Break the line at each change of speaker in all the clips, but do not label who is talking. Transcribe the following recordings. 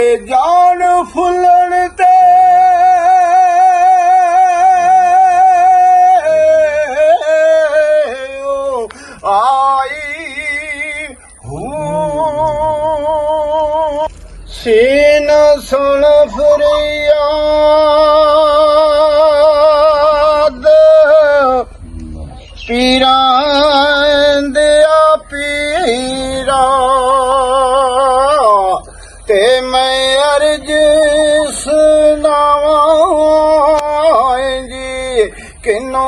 ਜਾਨ ਫੁੱਲਣ ਤੇ ਆਈ ਹੂੰ ਸੀਨ ਸੁਣ ਫਰਿਆਦ ਪੀਰਾਂ ਦਿਆ ਪੀਰਾ ਤੇ ਮੈਂ ਅਰਜ ਸੁਣਾਵਾਂ ਜੀ ਕਿਨੋ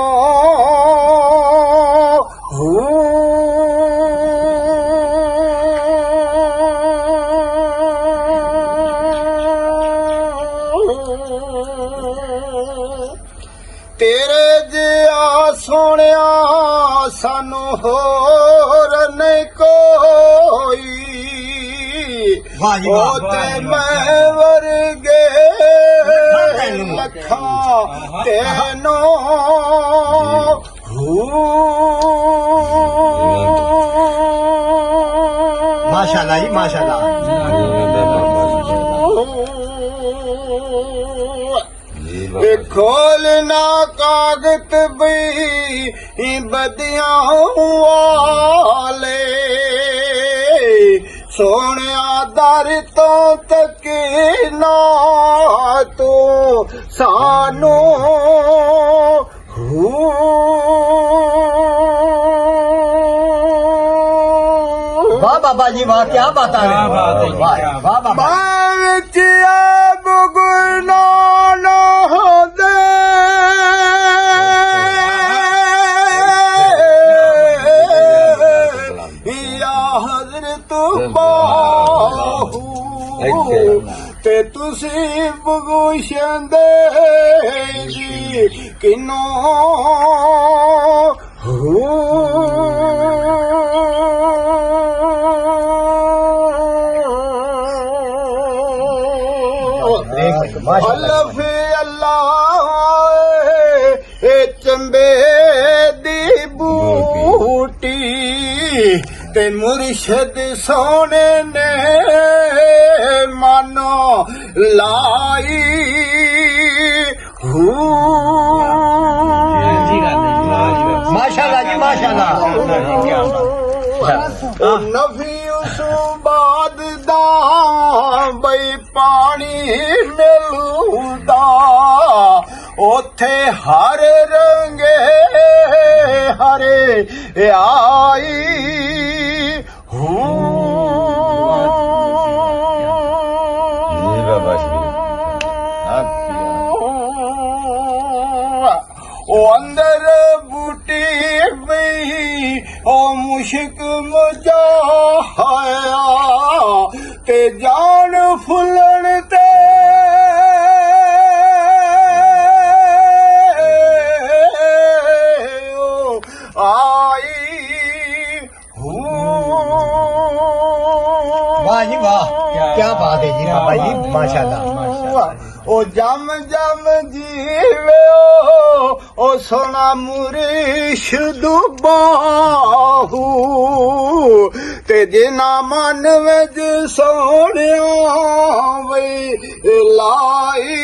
ਤੇਰੇ ਜਿਹਾ ਸੋਹਣਿਆ ਸਾਨੂੰ ਹੋਰ ਨਹੀਂ ਕੋਈ ਉਹ ਤੇ ਮੈਂ ਵਰਗੇ ਲੱਖਾਂ ਤੈਨੂੰ
ਮਾਸ਼ਾਅੱਲਾ ਜੀ ਮਾਸ਼ਾਅੱਲਾ
खोलना कागत भी बदियां वाले सोने दर तो तक ना तो सानू
वाह बाबा जी वाह क्या बात है वाह बाबा
ਤੇ ਤੁਸੀਂ ਬਗੁਸ਼ੰਦੇ ਜੀ ਕਿਨੋ ਅੱਲਫ ਅੱਲਾਹ ਇਹ ਚੰਬੇ ਦੀ ਬੂਟੀ ਤੇ ਮੁਰਸ਼ਦ ਸੋਹਣੇ ਨੇ ਮਾਨੋ ਲਾਈ
माशाअल्लाह जी माशाअल्लाह
नफी उस बाद दा बई पानी मिलदा ओथे हर रंगे हरे आई ओ अंदर बूटी पई ओ मुश्क मुजाया ते जान फुलन ते आई
वाह जी वाह क्या बात है जी बाबा जी माशाअल्लाह
ओ जम जम जीवे ओ सोना मुर्शिद बाहू ते जिना मन विच सोहणिया वई लाई